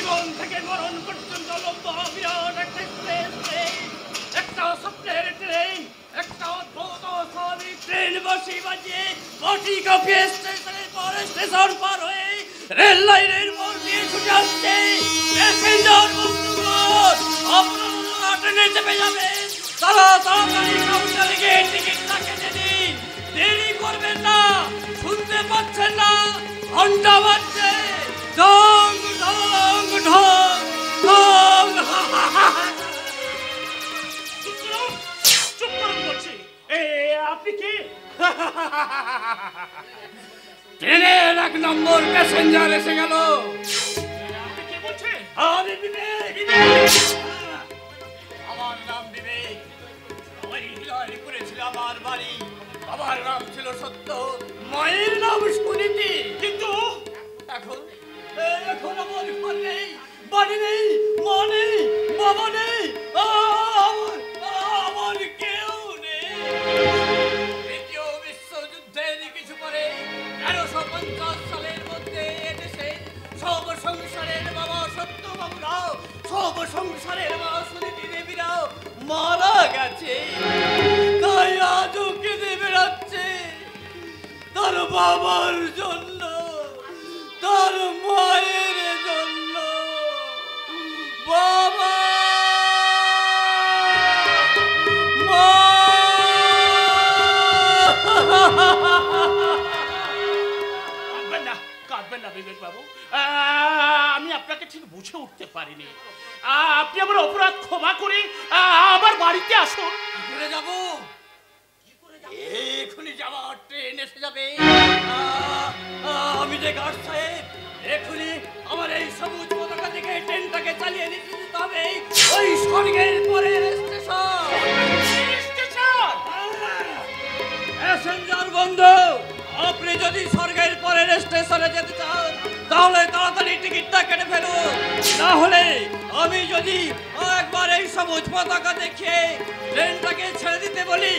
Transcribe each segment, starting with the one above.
জীবন থেকে মরণ পর্যন্ত লম্বা বিরাট একটা এক্সপ্রেস ট্রেন, একটা স্বপ্নের ট্রেন, একটা অদ্ভুত অস্বাভাবিক ট্রেন বাজিয়ে বটি কাঁপিয়ে স্টেশনের পর স্টেশন পার হয়ে রেল লাইনের মোড় দিয়ে ছুটে আসছে। প্যাসেঞ্জার বন্ধুগণ, আপনারা ট্রেনে চেপে যাবেন, তাড়াতাড়ি কাউন্টারে গিয়ে টিকিটটা কেটে দিন, দেরি করবেন না। শুনতে পাচ্ছেন না? ঘন্টা বাজছে, ঢং ঢং ঢং ঢং। চুপ করুন বলছি। আপনি কি? ট্রেনের 1 নম্বর প্যাসেঞ্জার এসে গেল। আপনি কি বলছেন? আমি বিবেক। আমার নাম বিবেক। আমার হৃদয় করেছিল আমার বাড়ি। বাবার নাম ছিল সত্য, মায়ের নাম সুনীতি। কিন্তু এখন আমার ঘর নেই, বাড়ি নেই, মা নেই, বাবা নেই, আমার কেউ নেই। দ্বিতীয় বিশ্বযুদ্ধের কিছু পরে ১৩৫০ সালের মধ্যে এদেশে সব সংসারের বাবা সত্যবাবুরাও, সব সংসারের মা সুনীতি দেবীরাও মারা গেছে। তাই আজও কেঁদে বেড়াচ্ছে তার বাবার জন্য, তার মায়ের জন্য। বাবা, মা। কাঁদবেন না বিবেক বাবু, আমি আপনাকে ঠিক বুঝে উঠতে পারিনি। আপনি আমার অপরাধ ক্ষমা করে আবার বাড়িতে আসুন। কি করে যাবো? এখনই যাওয়ার ট্রেন এসে যাবে। আমি যে গার্ড সাহেব, এখনই আমার এই সবুজ পতাকা থেকে ট্রেনটাকে চালিয়ে নিতে যেতে হবে ওই স্বর্গের পরের স্টেশন। প্যাসেঞ্জার বন্ধু, আপনি যদি স্বর্গের পরের স্টেশনে যেতে চান তাহলে তাড়াতাড়ি টিকিটটা কেটে ফেলুন। না হলে আমি যদি একবার এই সবুজ পতাকা দেখে ট্রেনটাকে ছেড়ে দিতে বলি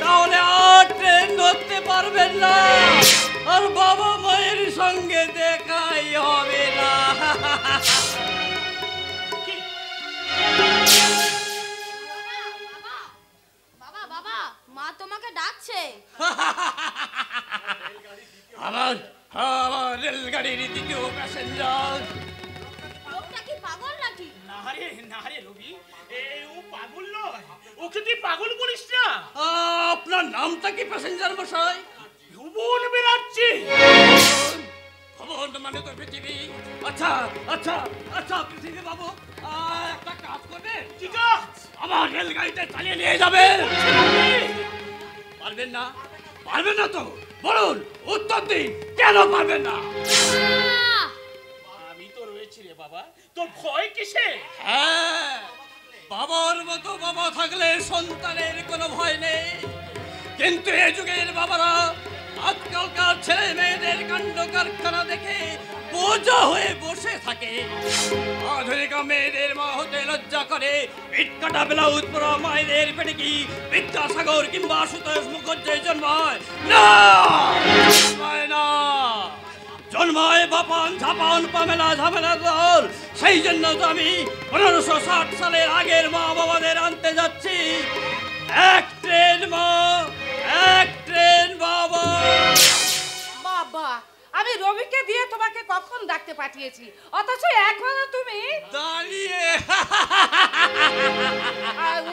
তাহলে আর ট্রেন ধরতে পারবেন না, আর বাবা মায়ের সঙ্গে দেখাই হবে না। মা তোমাকে ডাকছে। আমার রেলগাড়ির দ্বিতীয় প্যাসেঞ্জার। লোকটা কি পাগল নাকি? না রে রবি, ও পাগল নয়। ওকে তুই পাগল বলিস না। আপনার নামটা কি প্যাসেঞ্জার মশাই? ভুবন বেরাচ্ছি। ভুবন মানে তো পৃথিবী। আচ্ছা আচ্ছা আচ্ছা পৃথিবী বাবু, একটা কাজ করবে। কি কাজ? আমার রেলগাড়িতে চালিয়ে নিয়ে যাবে। পারবেন না? পারবেন না তো বলুন, উত্তর দিন, কেন পারবেন না? আমি তো রয়েছি রে বাবা, তোর ভয় কিসে? হ্যাঁ, বাবার মতো বাবা থাকলে সন্তানের কোনো ভয় নেই, কিন্তু এ যুগের বাবারা আজকালকার ছেলে মেয়েদের কাণ্ড কারখানা দেখে বোঝা হয়ে বসে থাকে। আধুনিক মেয়েদের মা হতে লজ্জা করে পিঠ কাটা ব্লাউজ পরা মায়েদের পেটে কি বিদ্যাসাগর কিংবা আশুতোষ মুখর্জি জন্মায় না? জন্মায় না। জন্মায় বাপান ঝাপান পামেলা ঝামেলা দল। সেই জন্য তো আমি 1560 সালের আগের মা বাবাদের আনতে যাচ্ছি। এক ট্রেন মা, এক ট্রেন বাবা। বাবা, আমি রবিকে দিয়ে তোমাকে কখন ডাকতে পাঠিয়েছি, অথচ এখনো তুমি দাঁড়িয়ে।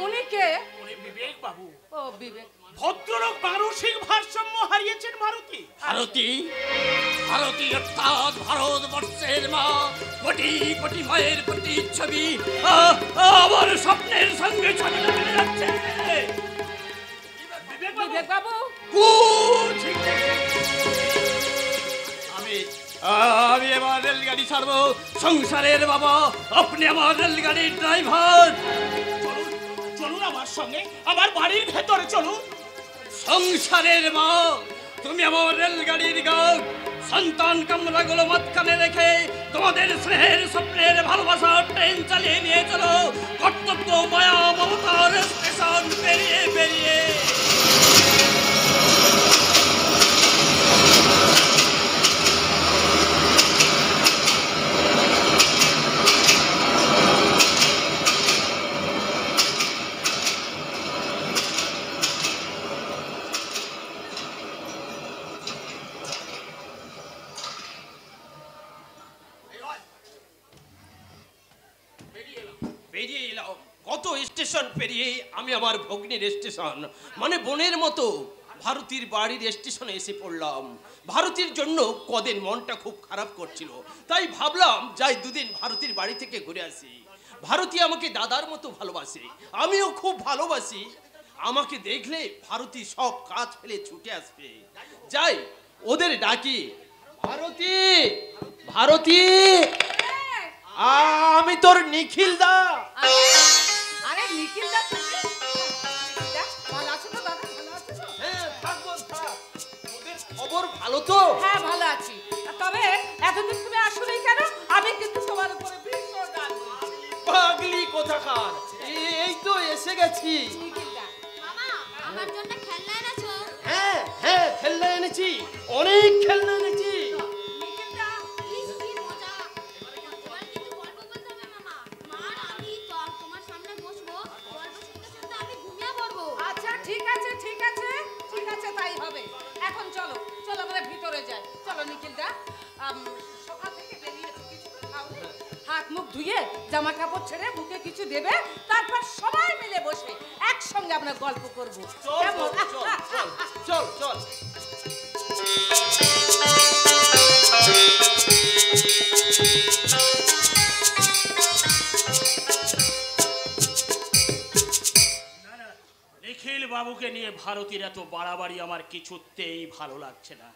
উনি কে? উনি বিবেক বাবু। ও বিবেক। ভদ্রলোক মানসিক ভারসাম্য হারিয়েছেন মারুতি। ভারতী অর্থাৎ ভারতবর্ষের মা, কোটি কোটি মায়ের প্রতি ছবি আমার স্বপ্নের সঙ্গে ছবিটা মিলে যাচ্ছে। বিবেক বাবু, আমি এবার রেলগাড়ি ছাড়বো। সংসারের বাবা, আপনি আমার রেলগাড়ির ড্রাইভার। চলুন আমার সঙ্গে, আমার বাড়ির ভেতরে চলুন। সংসারের মা, তুমি আমার রেলগাড়ির গার্ড। সন্তান কামরাগুলো মাঝখানে রেখে তোমাদের স্নেহের স্বপ্নের ভালোবাসার ট্রেন চালিয়ে নিয়ে চলো কর্তব্য মায়া মমতার স্টেশন পেরিয়ে পেরিয়ে। কত স্টেশন পেরিয়ে আমি আমার ভগ্নির স্টেশন মানে বোনের মতো ভারতীর বাড়ির স্টেশনে এসে পড়লাম। ভারতীর জন্য কদিন মনটা খুব খারাপ করছিল, তাই ভাবলাম যাই দুদিন ভারতীর বাড়ি থেকে ঘুরে আসি। ভারতী আমাকে দাদার মতো ভালোবাসে, আমিও খুব ভালোবাসি। আমাকে দেখলে ভারতী সব কাজ ফেলে ছুটে আসবে। যাই ওদের ডাকি, ভারতী ভারতী, আমি তোর নিখিল দা। আরে নিখিল দা, তুমি ভালো আছো তো দাদা? ভালো আছো তো? হ্যাঁ থাকবো, থাক। ওদের খবর ভালো তো? হ্যাঁ ভালো আছি। তবে এতদিন তুমি আসলেই কেন? আমি কিন্তু তোমার উপরে ভীষণ রাগ করেছি। পাগলি কোথাকার, এই তো এসে গেছি। নিখিল দা, মামা আমার জন্য খেলনা এনেছো? হ্যাঁ হ্যাঁ খেলনা এনেছি, অনেক খেলনা এনেছি। নিখিল দা, ইস, কি মজা! এবার কিন্তু গল্প বলতে হবে মামা। মা আর আমি তো তোমার সামনে বসবো, গল্প শুনতে শুনতে আমি ঘুমিয়ে পড়বো। আচ্ছা ঠিক আছে ঠিক আছে ঠিক আছে, তাই হবে। এখন চলো চলো আমরা ভিতরে যাই। চলো নিখিল দা, সকাল থেকে বেরিয়েছো, কিছু তো খাওনি। হাত মুখ ধুয়ে জামা কাপড় ছেড়ে মুখে কিছু দেবে, তারপর সবাই মিলে বসে একসঙ্গে আমরা গল্প করবো। চল কেমন? চল চল চল চল। নিখিল বাবুকে নিয়ে ভারতীর এত বাড়াবাড়ি আমার কিছুতেই ভালো লাগছে না।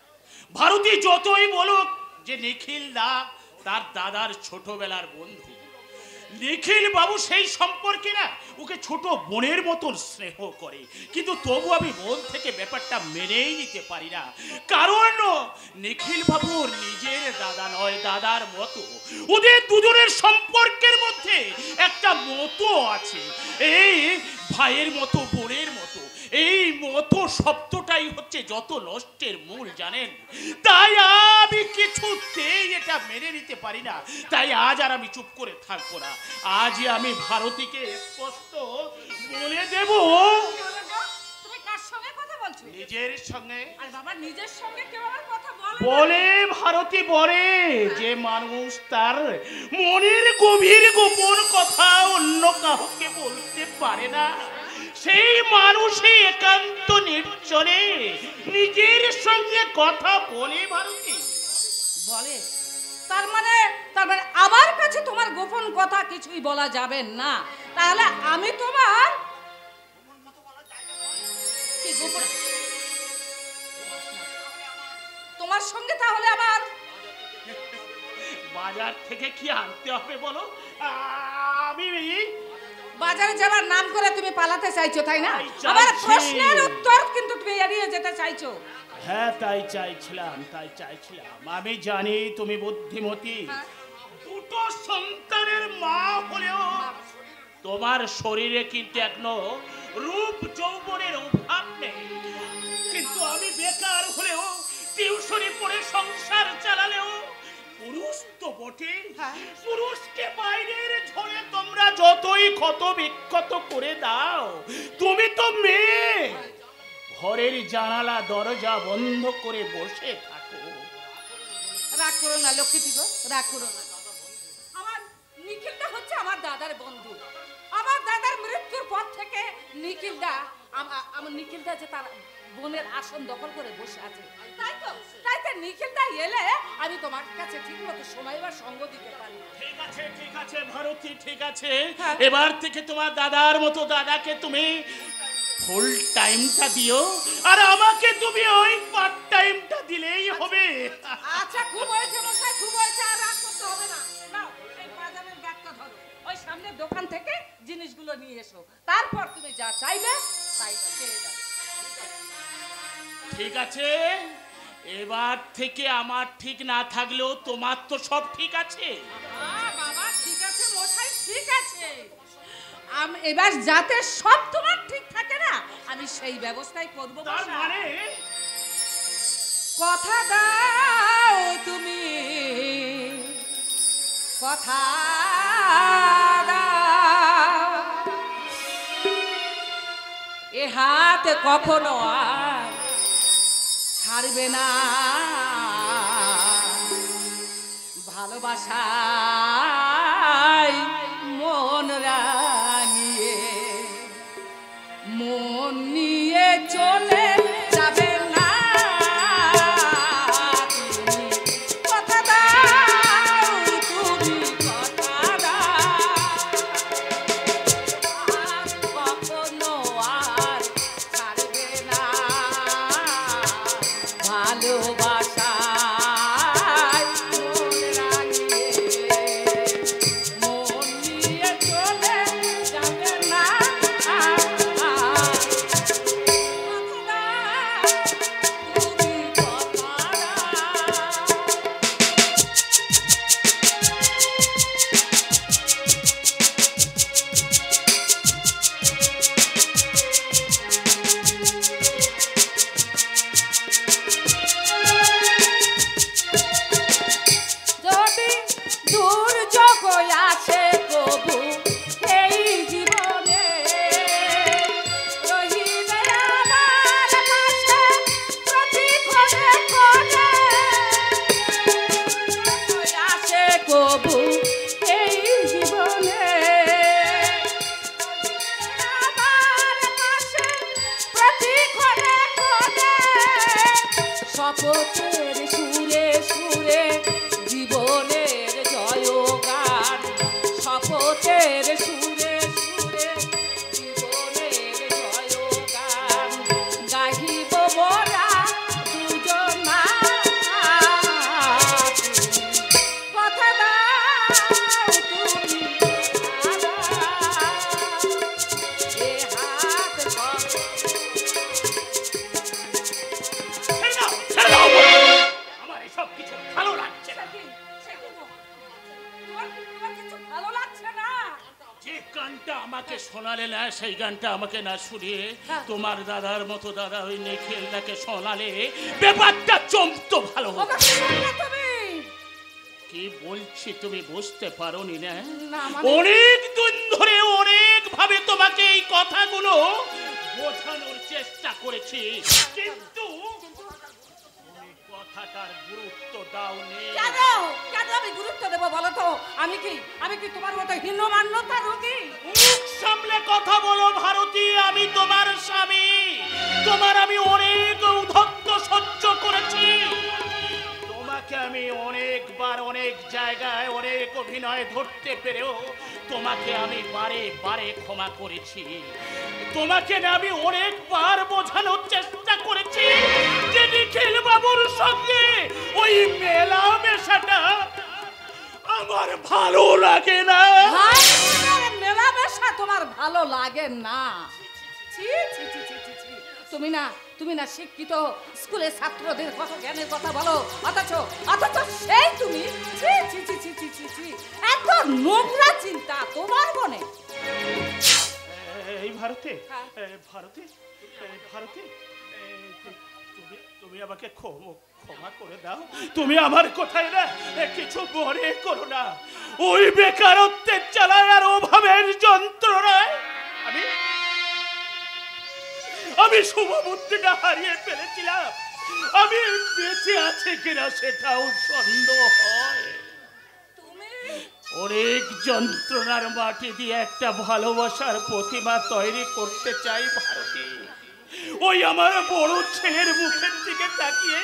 ভারতী যতই বলুক যে নিখিল দা তার দাদার ছোটবেলার বন্ধু, নিখিল বাবু সেই সম্পর্কে না ওকে ছোট বোনের মতন স্নেহ করে, কিন্তু তবু আমি মন থেকে ব্যাপারটা মেনেই নিতে পারি না। কারণ নিখিল বাবুর নিজের দাদা নয়, দাদার মতো। ওদের দুজনের সম্পর্কের মধ্যে একটা মতো আছে, এই ভাইয়ের মতো বোনের মতো। এই মতো শব্দটাই হচ্ছে যত নষ্টের মূল, জানেন? তাই আমি কিছুতেই এটা মেনে নিতে পারি না। তাই আজ আর আমি চুপ করে থাকবো না। আজ আমি ভারতীকে স্পষ্ট বলে দেব। তুমি কার সঙ্গে কথা বলছো? নিজের সঙ্গে। আর বাবা নিজের সঙ্গে কেউ আমার কথা বলে? বলে ভারতী বলে যে মানুষ তার মনের গভীর গোপন কথা অন্য কাউকে বলতে পারে না, সেই মানুষই একান্ত নির্জনে নিজের সঙ্গে কথা বলে। ভারতী বলে তার মানে আমার কাছে তোমার গোপন কথা কিছুই বলা যাবে না। তাহলে আমি তোমার কি গোপন, তোমার সঙ্গে তাহলে আবার বাজার থেকে কি আনতে হবে বলো? আমি বাজারে যাবার নাম করে তুমি পালাতে চাইছো, তাই না? তাই চাইছি। আমার প্রশ্নের উত্তর কিন্তু তুমি এড়িয়ে যেতে চাইছো। হ্যাঁ তাই চাইছিলাম। আমি জানি তুমি বুদ্ধিমতী, দুটো সন্তানের মা হলেও তোমার শরীরে কিন্তু এখনো রূপ যৌবনের অভাব নেই। কিন্তু আমি বেকার হলেও, টিউশনি পড়ে সংসার চালালেও পুরুষ তো বটে। পুরুষকে বাইরের ঝোলে তোমরা যতই ক্ষত বিক্ষত করে দাও, তুমি তো মেয়ে। ঘরের জানালা দরজা বন্ধ করে বসে থাকো। রাগ করো না লক্ষ্মীটি গো, রাগ করো না। আমার নিখিলদা হচ্ছে আমার দাদার বন্ধু। আমার দাদার মৃত্যুর পর থেকে নিখিলদা, আমার নিখিলদা যে তার বোনের আসন দখল করে বসে আছে, তাই তো নিখিলদা এলে আমি তোমার কাছে ঠিক মতো সময় বা সঙ্গ দিতে পারি। ঠিক আছে ভারতী, ঠিক আছে। এবার থেকে তোমার দাদার মতো দাদাকে তুমি ফুল টাইমটা দিও, আর আমাকে তুমি ওই পার্ট টাইমটা দিলেই হবে। আচ্ছা খুব হয়েছে মশাই, খুব হয়েছে, আর রাগ করতে হবে না। নাও এই বাজারের ব্যাগটা ধরো, ওই সামনের দোকান থেকে জিনিসগুলো নিয়ে এসো, তারপর তুমি যা চাইবে তাই পেয়ে যাবে। ঠিক আছে, এবার থেকে আমার ঠিক না থাকলেও তোমার তো সব ঠিক আছে। বাবা ঠিক আছে মশাই, ঠিক আছে। এবার যাতে সব তোমার ঠিক থাকে না, আমি সেই ব্যবস্থাই করবো। তার মানে কথা দাও তুমি, কথা দাও, এ হাত কখনো আর ছাড়বে না। ভালোবাসায় মন রাঙিয়ে তবু এই জীবনে আমার পাশে প্রতিক্ষণে ক্ষণে শপথের সুরে সুরে জীবনের জয়গান শপথের সুরে সুরে জীবনের জয়গান গাহিব মোরা দুজনা কথা দাও তুমি এ হাত ছেড়ে দাও, ছেড়ে দাও বলছি। আমার এসব কিছু ভালো লাগছে না। তোমার কিছু ভালো লাগছে না? যে গানটা আমাকে শোনালে না সেই গানটা আমাকে না শুনিয়ে তোমার দাদার মতো দাদা ওই নিখিলদাকে শোনালে ব্যাপারটা জমতো ভালো হতো। ওকে শুনবে না তুমি? কি বলছি তুমি বুঝতে পারোনি না? না, অনেক দিন ধরে অনেক ভাবে তোমাকে এই কথাগুলো বোঝানোর চেষ্টা করেছি, কিন্তু তুমি কথাটার গুরুত্ব দাওনি। কেন কেন আমি গুরুত্ব দেবো বলো তো? আমি কি তোমার মতো হীনমান্যতা রোগী? মুখ সামলে কথা বলো ভারতী, আমি তোমার স্বামী, তোমার আমি অনেক উদ্ধত্ত সহ্য করেছি। তোমাকে আমি অনেকবার অনেক জায়গায় অনেক অভিনয় ধরতে পেরেও তোমাকে আমি বারে বারে ক্ষমা করেছি। তোমাকে না আমি অনেকবার বোঝানোর চেষ্টা করেছি যে নিখিল বাবুর সঙ্গে ওই মেলামেশাটা আমার ভালো লাগে না। মেলামেশা তোমার ভালো লাগে না? ছি ছি ছি ছি ছি ছি। তুমি না শিক্ষিত স্কুলের ছাত্রদের কত জ্ঞানের কথা বলো, অথচ সেই তুমি ছি ছি ছি ছি ছি ছি ছি এত নোংরা চিন্তা তোমার মনে? এই ভারতে হ্যাঁ। ভারতে ভারতে তুমি আমাকে ক্ষমা করে দাও। তুমি আমার কথায় না কিছু মনে করো না। ওই বেকারত্বের জ্বালায় আর অভাবের যন্ত্রণায় আমি শুভবুদ্ধিটা হারিয়ে ফেলেছিলাম। আমি বেঁচে আছে কিনা সেটাও সন্দেহ হয়। অনেক যন্ত্রণার মাটি দিয়ে একটা ভালোবাসার প্রতিমা তৈরি করতে চাই ভারতী। ওই আমার বড় ছেলের মুখের দিকে তাকিয়ে,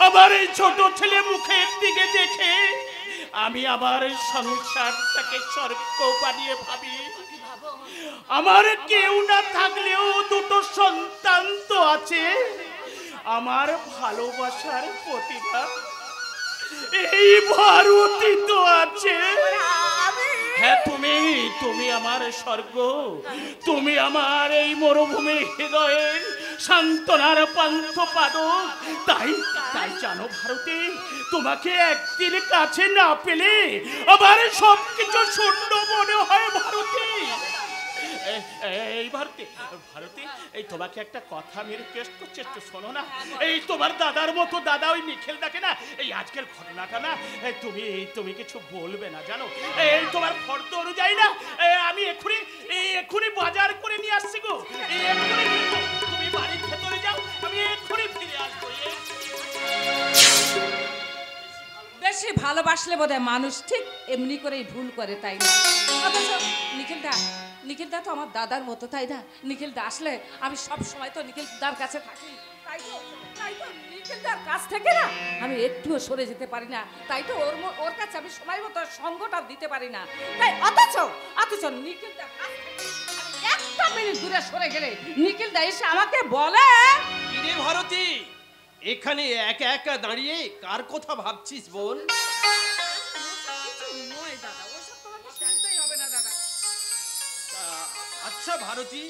আমার এই ছোট ছেলে মুখের দিকে দেখে আমি আমার সংসারটাকে স্বর্গ বানিয়ে ভাবি। আমার কেউ না থাকলেও দুটো সন্তান তো আছে। আমার ভালোবাসার প্রতিভা এই ভারতী তো আছে। হ্যাঁ, তুমি আমার স্বর্গ, তুমি আমার এই মরুভূমি হৃদয়ের সান্ত্বনার পান্থ পাদক। তাই জানো ভারতী, তোমাকে একদিন কাছে না পেলে আমার সবকিছু শূন্য মনে হয় ভারতী। এই ভারতী এই তোমাকে একটা কথা আমি রিকোয়েস্ট করছি, একটু শোনো না। এই তোমার দাদার মতো দাদা ওই নিখিলদাকে না এই আজকের ঘটনাটা না তুমি কিছু বলবে না জানো। এই তোমার ফর্দ অনুযায়ী না আমি এক্ষুনি বাজার করে নিয়ে আসছি গো। তুমি বাড়ির ভেতরে যাও, আমি এক্ষুনি ফিরে আসবো। বেশি ভালোবাসলে বোধহয় মানুষ ঠিক এমনি করেই ভুল করে, তাই না? অথচ নিখিলদা তো আমার দাদার মতো, তাই না? নিখিলদা আসলে আমি সব সময় তো নিখিলদার কাছে থাকি, তাই তো নিখিলদার কাছ থেকে না আমি একটুও সরে যেতে পারি না। তাই তো ওর কাছে আমি সময় মতো সঙ্গটা দিতে পারি না। তাই অথচ নিখিলদার কাছ থেকে আমি একটা মিনিট দূরে সরে গেলে নিখিলদা এসে আমাকে বলে, কিরে ভারতী, এখানে একা একা দাঁড়িয়ে কার কথা ভাবছিস বোন? আচ্ছা ভারতী,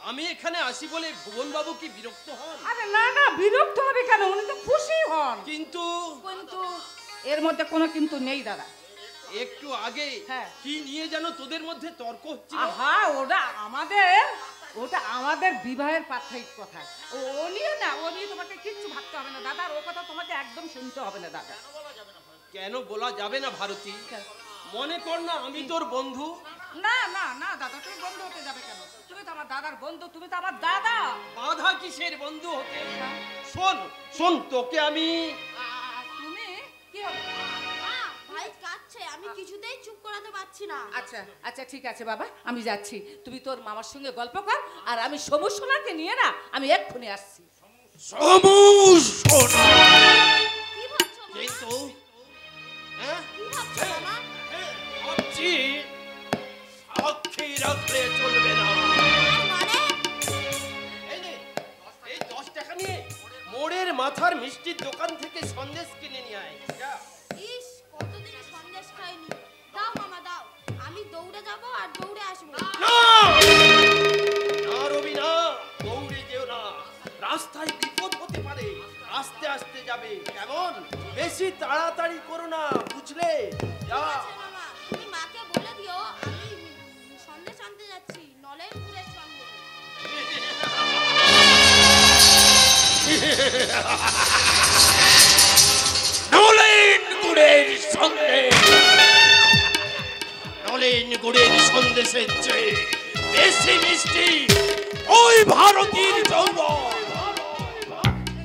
আমি এখানে আসি বলে ভুবন বাবু কি বিরক্ত হন? আরে না বিরক্ত হবে কেন, উনি তো খুশি হন। কিন্তু এর মধ্যে কোনো কিন্তু নেই দাদা। একটু আগে হ্যাঁ। কি নিয়ে যেন তোদের মধ্যে তর্ক হচ্ছিল? আহা, ওটা আমাদের বিবাহের প্রাথমিক কথা। ও নিয়ে তোমাকে কিচ্ছু ভাবতে হবে না দাদা, ও কথা তোমাকে একদম শুনতে হবে না দাদা। কেন বলা যাবে না ভারতী? মনে কর না আমি তোর বন্ধু। না দাদা, তুমি বন্ধু হতে যাবে কেন? তুমি তো আমার দাদার বন্ধু, তুমি তো আমার দাদা। বাধা কিসের বন্ধু হতে? শোন তোকে আমি তুমি কি হবে? ভাই কাচ্ছে, আমি কিছুতেই চুপ করাতে পারছি না। আচ্ছা আচ্ছা ঠিক আছে বাবা, আমি যাচ্ছি, তুমি তোর মামার সঙ্গে গল্প কর, আর আমি সমস্যাকে নিয়ে না আমি এক্ষুনি আসছি। সমস্যা কি ভাবছো মামা? কিন্তু কি ভাবছো মামা? ভাবছি সাক্ষী রাখলে চলবে না। মানে এই নে, এই 10 টাকা নিয়ে মোড়ের মাথার মিষ্টির দোকান থেকে সন্দেশ কিনে নিয়ে আয়। যা। ইস, কতদিন সন্দেশ খাইনি। দাও মামা দাও, আমি দৌড়ে যাব আর দৌড়ে আসবো। না না রবি না, দৌড়ে যেও না, রাস্তায় বিপদ হতে পারে, আস্তে আস্তে যাবে কেমন, বেশি তাড়াতাড়ি করো না, বুঝলে? যা। ঠিক আছে মামা, তুমি মাকে বলে দিও আমি সন্দেশ আনতে যাচ্ছি, নলেনপুরের সন্দেশ। নলেন গুড়ের সন্দেশ, নলেন গুড়ের সন্দেশের চেয়ে বেশি মিষ্টি ওই ভারতীর যৌবন,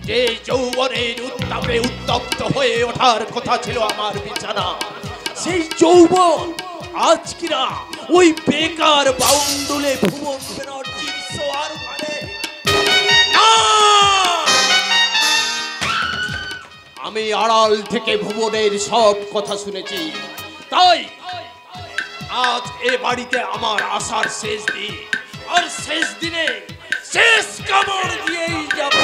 যে যৌবনের উত্তাপে উত্তপ্ত হয়ে ওঠার কথা ছিল আমার বিছানা, সেই যৌবন আজ কিনা ওই বেকার বাউন্ডুলে ভুবন ব্যানার্জির সোয়ার ঘরে। আমি আড়াল থেকে ভুবনের সব কথা শুনেছি, তাই আজ এ বাড়িতে আমার আসার শেষ দিন, আর শেষ দিনে শেষ কামড় দিয়েই যাব।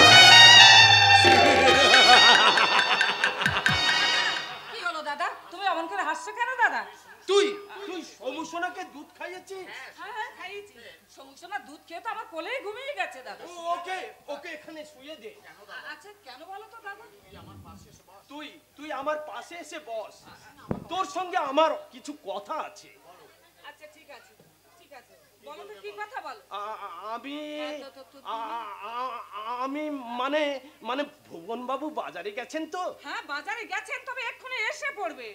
কি হলো দাদা, তুমি অমন করে হাসছো কেন দাদা? তুই তুই সমুসোনাকে দুধ খাইয়েছিস? হ্যাঁ হ্যাঁ খাইয়েছি, সমস্যা দুধ খেয়ে তো আমার কোলেই ঘুমিয়ে গেছে দাদা। ওকে ওকে এখানে শুয়ে দে। আচ্ছা কেন বলো তো দাদা? তুই তুই আমার পাশে এসে বস, তোর সঙ্গে আমার কিছু কথা আছে। আচ্ছা ঠিক আছে ঠিক আছে, বলো তো কি কথা বলো। আমি তুমি? আমি মানে মানে ভুবন বাবু বাজারে গেছেন তো, হ্যাঁ বাজারে গেছেন, তবে এক্ষুনি এসে পড়বে।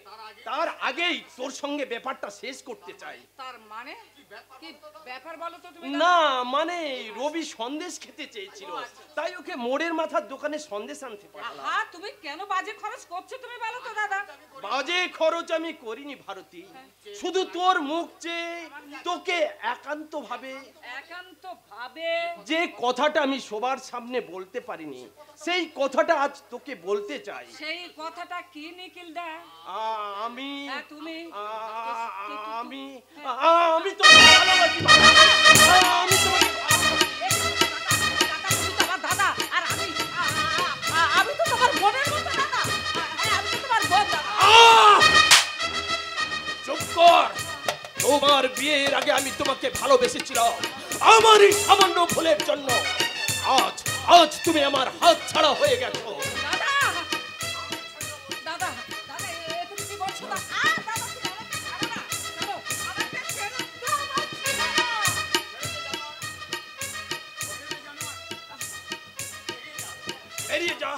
তার আগেই তোর সঙ্গে ব্যাপারটা শেষ করতে চাই। তার মানে কি ব্যাপার বলো তো তুমি? না মানে রবি সন্দেশ খেতে চেয়েছিল, তাই ওকে মোড়ের মাথার দোকানে সন্দেশ আনতে পারলাম। হ্যাঁ তুমি কেন বাজে খরচ করছো তুমি বলো তো দাদা? বাজে খরচ আমি করিনি ভারতী, শুধু তোর মুখ চেয়ে তোকে একান্ত ভাবে যে কথাটা আমি সবার সামনে বলতে পারিনি, সেই কথাটা আজ তোকে বলতে চাই। সেই কথাটা কি নিখিল দা? আমি তুমি আমি আমি তো ভালোবাসি, আমি তোমাকে দাদা, আর আমি আমি তো তোমার বোনের মতো দাদা, আমি তো তোমার বোন দাদা। চুপ কর, তোমার বিয়ের আগে আমি তোমাকে ভালোবেসেছিলাম, আমার এই সামান্য ভুলের জন্য আজ আজ তুমি আমার হাত ছাড়া হয়ে গেছো। দাদা দাদা দাদা, তুমি কি বলছো? দাদা তুমি আমাকে ছাড়ো না, ছাড়ো আমাকে, ছেড়ে দাও বেরিয়ে যা,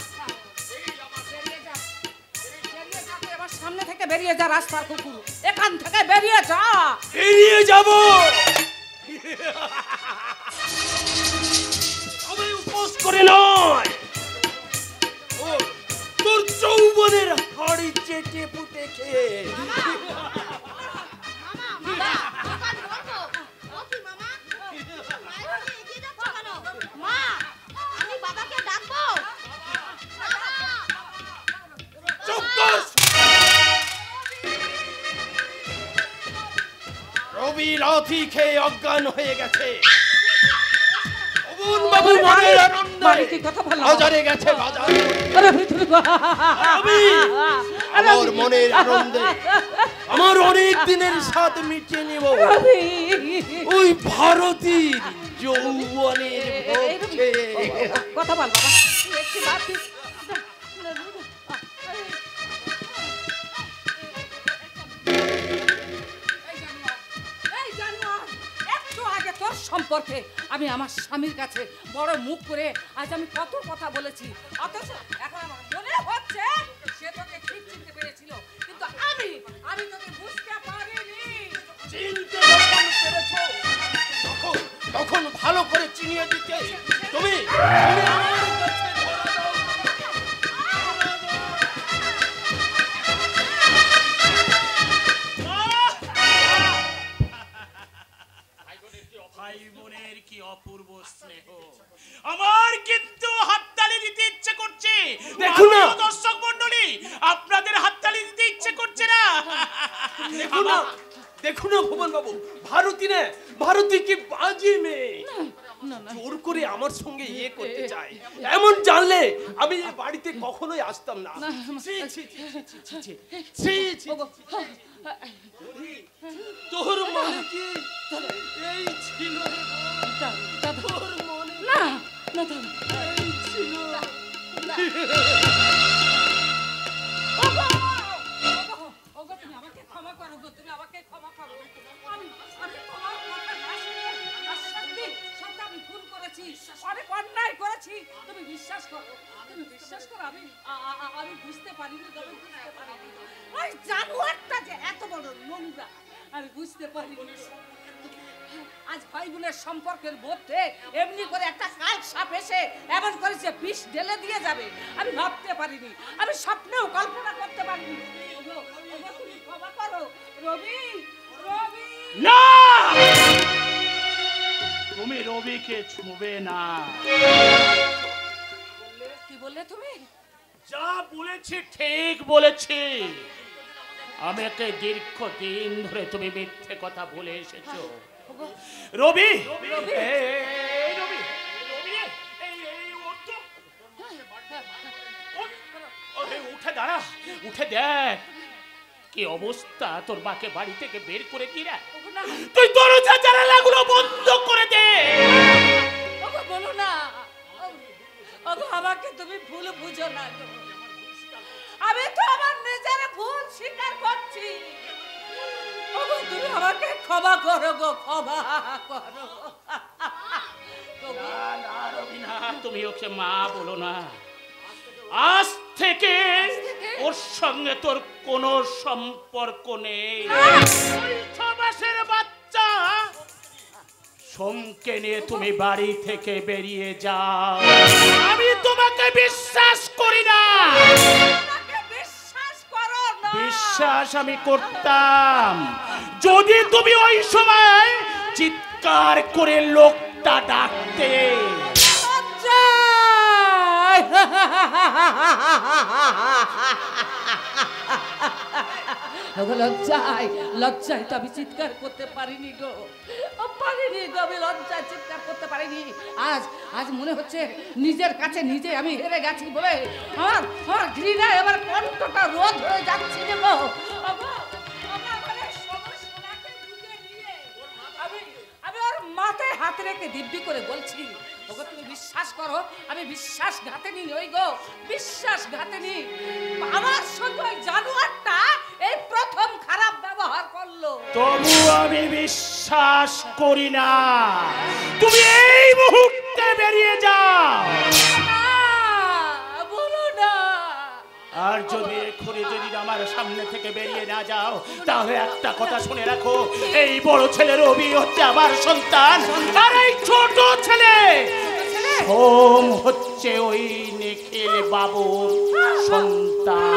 আমার সামনে থেকে বেরিয়ে যা, রাস্তার কুকুর, এখান থেকে বেরিয়ে যা। বেরিয়ে যাব। আমি উপোস করে নয়, তোর যৌবনের হাড়ি চেটে পুটে খেয়ে। মামা মামা দোকান বন্ধ। ও কি মামা, মায়ের দিকে এগিয়ে যাচ্ছ কেন? মা, আমি বাবাকে ডাকবো? চুপ কর। রবি লাথি খেয়ে অজ্ঞান হয়ে গেছে, বাবু মনের আনন্দে বাজারে গেছে, বাজারে। আমার মনের আনন্দে আমার অনেক দিনের স্বাদ মিটিয়ে নিব ওই ভারতীর যৌবনের ভোগে। কথা বল বাবা, একটু লাথি। সম্পর্কে আমি আমার স্বামীর কাছে বড় মুখ করে আজ আমি কত কথা বলেছি, অথচ এখন আমার মনে হচ্ছে সে তোকে ঠিক চিনতে পেরেছিল, কিন্তু আমি তোকে বুঝতে পারিনি। চিনতে যখন পেরেছো, তখন ভালো করে চিনিয়ে দিতে তুমি আমার কাছে ধরা দাও। স্নেহ। আমার কিন্তু হাততালি দিতে ইচ্ছে করছে। দেখুন না। মাননীয় দর্শক মণ্ডলী, আপনাদের হাততালি দিতে ইচ্ছে করছে না? দেখুন না, দেখুন না ভুবন বাবু, ভারতী কি বাজে মেয়ে, জোর করে আমার সঙ্গে ইয়ে করতে চায়। এমন জানলে আমি এই বাড়িতে কখনোই আসতাম না। ছি, ছি, ছি, ছি, ছি, ছি, ছি, ছি। তোর মনে কি এই ছিল রে বোন? তোর মনে না না দাদা, এই ছিল? ওগো তুমি আমাকে ক্ষমা করো গো, তুমি আমাকে ক্ষমা করো। আমি তোমার কথা না শুনে আর সত্যি সত্যি আমি ভুল করেছি, অনেক অন্যায় করেছি। তুমি বিশ্বাস করো, তুমি বিশ্বাস করো, আমি বুঝতে পারিনি, তবে বুঝতে পারিনি ওই জানোয়ারটা যে এত বড় নোংরা, আমি বুঝতে পারিনি। আজ ভাই বোনের সম্পর্কের মধ্যে এমনি করে একটা কাল সাপ এসে এমন করে যে বিষ ঢেলে দিয়ে যাবে, আমি ভাবতে পারিনি, আমি স্বপ্নেও কল্পনা করতে পারিনি। ওগো, ওগো তুমি ক্ষমা করো। রবি, রবি না, তুমি রবিকে ছুঁবে না। কি বললে তুমি? যা বলেছি ঠিক বলেছি। আমাকে দীর্ঘদিন ধরে তুমি মিথ্যে কথা বলে এসেছো। রবি, এই রবি, রবি রে, এই ওঠ তো। ওঠ, ওরে উঠে দাঁড়া, উঠে দেখ কি অবস্থা। তোর মাকে বাড়ি থেকে বের করে দিরা। তুই দরজা জানালাগুলো বন্ধ করে দে। ওগো বলো না, ওগো আমাকে তুমি ভুল বুঝো না গো। আমি তো আমার নিজের ভুল স্বীকার করছি। ওগো তুমি আমাকে ক্ষমা করো গো, ক্ষমা করো। না, না, রবি না, তুমি ওকে মা বলো না। আজ থেকে ওর সঙ্গে তোর কোনো সম্পর্ক নেই। ওই 6 মাসের বাচ্চা সোমকে নিয়ে তুমি বাড়ি থেকে বেরিয়ে যাও। আমি তোমাকে বিশ্বাস করি না। আমাকে বিশ্বাস করো না। বিশ্বাস আমি করতাম যদি তুমি ওই সময় চিৎকার করে লোকটা ডাকতে। লজ্জায় লজ্জায় তো আমি চিৎকার করতে পারিনি গো, পারিনি গো, আমি লজ্জায় চিৎকার করতে পারিনি। আজ আজ মনে হচ্ছে নিজের কাছে নিজে আমি হেরে গেছি বলে আমার আমার ঘৃণায় আমার কণ্ঠটা রোধ হয়ে যাচ্ছে গো। আমি ওর মাথায় হাত রেখে দিব্যি করে বলছি, ওগো তুমি বিশ্বাস করো, আমি বিশ্বাসঘাতিনী নই গো, বিশ্বাসঘাতিনী। আমার সঙ্গে ওই জানোয়ারটা এই প্রথম খারাপ ব্যবহার করলো। তবু আমি বিশ্বাস করি না। তুমি এই মুহূর্তে বেরিয়ে যাও। বলো না। আর যদি এক্ষুনি যদি আমার সামনে থেকে বেরিয়ে না যাও, তাহলে একটা কথা শুনে রাখো, এই বড় ছেলে রবি হচ্ছে আমার সন্তান, আর এই ছোট ছেলে সোম হচ্ছে ওই নিখিল বাবুর সন্তান।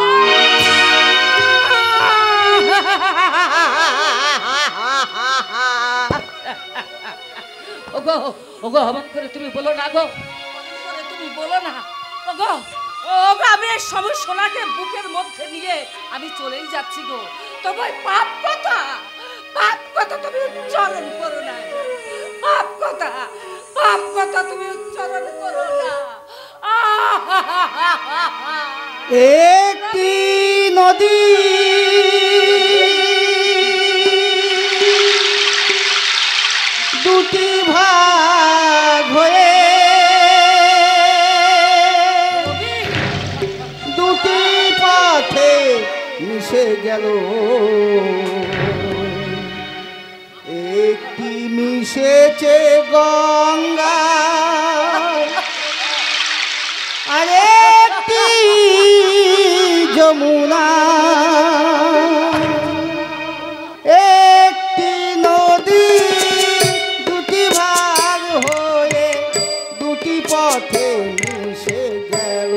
ওগো, ওগো অমন করে তুমি বলো না গো, অমন করে তুমি বলো না। ওগো, ওগো আমি এই সমস্যাকে বুকের মধ্যে নিয়ে আমি চলেই যাচ্ছি গো। তবে ওই পাপ কথা তুমি উচ্চারণ করো না। পাপ কথা তুমি উচ্চারণ করো না। একটি নদী দুটি ভাগ হয়ে দুটি পথে মিশে গেল, একটি মিশেছে গঙ্গা আর একটি যমুনা, একটি নদী দুটি ভাগ হয়ে দুটি পথে মিশে গেল,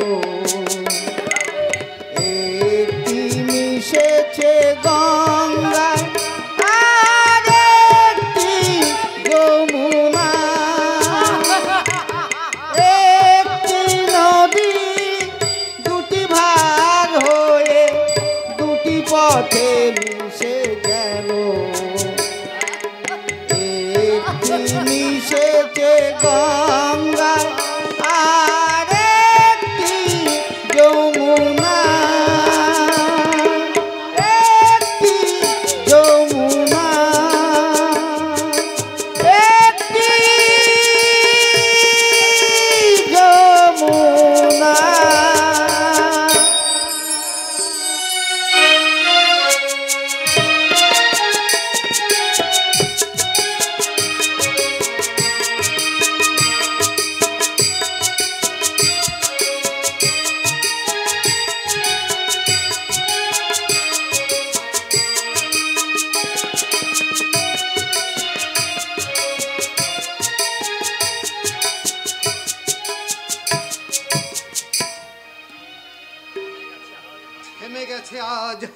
একটি মিশেছে গঙ্গা আর একটি যমুনা।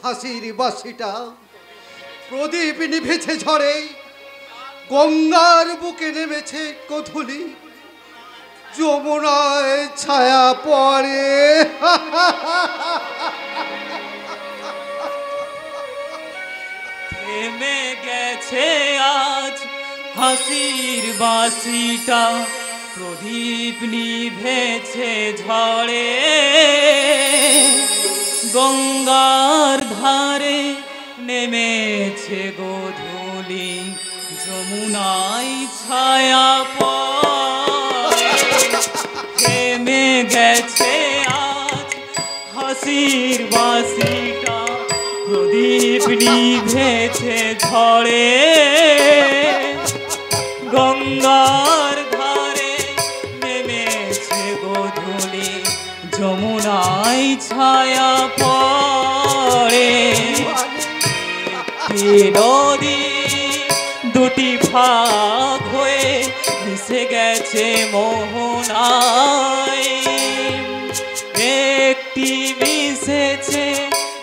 হাসির বাসিটা প্রদীপ নিভেছে ঝড়ে, গঙ্গার বুকে নেমেছে কধুলি, যমুনায় ছায়া পড়ে। থেমে গেছে আজ হাসির বাসিটা, প্রদীপ নিভেছে ঝড়ে, গঙ্গার ধারে নেমেছে গোধূলি, যমুনায় ছায়া পড়ে। থেমে গেছে আজ হাসির বাসিটা, প্রদীপ নিভেছে ঝড়ে, গঙ্গার ধারে নেমেছে গোধূলি, যমুনায় ছায়া পড়ে। একটি নদী দুটি ভাগ হয়ে মিশে গেছে মোহনায়, একটি মিশেছে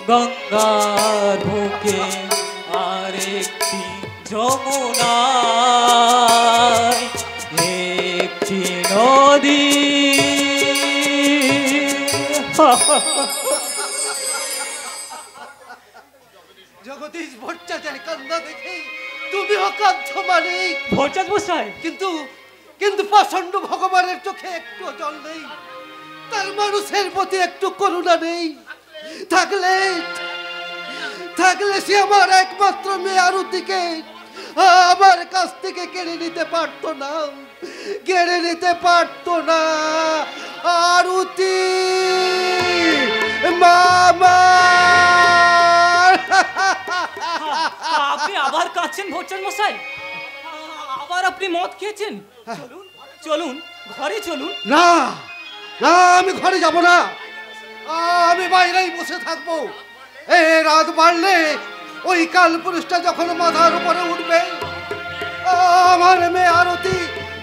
গঙ্গার বুকে, আর একটি যমুনায়, একটি নদী। জগদীশ ভট্টাচার্য কান্না দেখে তুমিও কাঁদছ মানে? ভট্টাচার্য মশাই, কিন্তু কিন্তু প্রচন্ড ভগবানের চোখে একটু জল নেই, তার মানুষের প্রতি একটু করুণা নেই। থাকলে থাকলে সে আমার একমাত্র মেয়ে আরতিকে আমার কাছ থেকে কেড়ে নিতে পারতো না, কেড়ে নিতে পারতো না। আরতি মামা। আপনি আবার কাঁদছেন ভট্টাচার্য মশাই? আবার আপনি মদ খেয়েছেন? চলুন চলুন, ঘরে চলুন। না না, আমি ঘরে যাব না, আমি বাইরেই বসে থাকবো। এই রাত বাড়লে ওই কাল পুরুষটা যখন মাথার উপরে উঠবে, আমার মেয়ে আরতি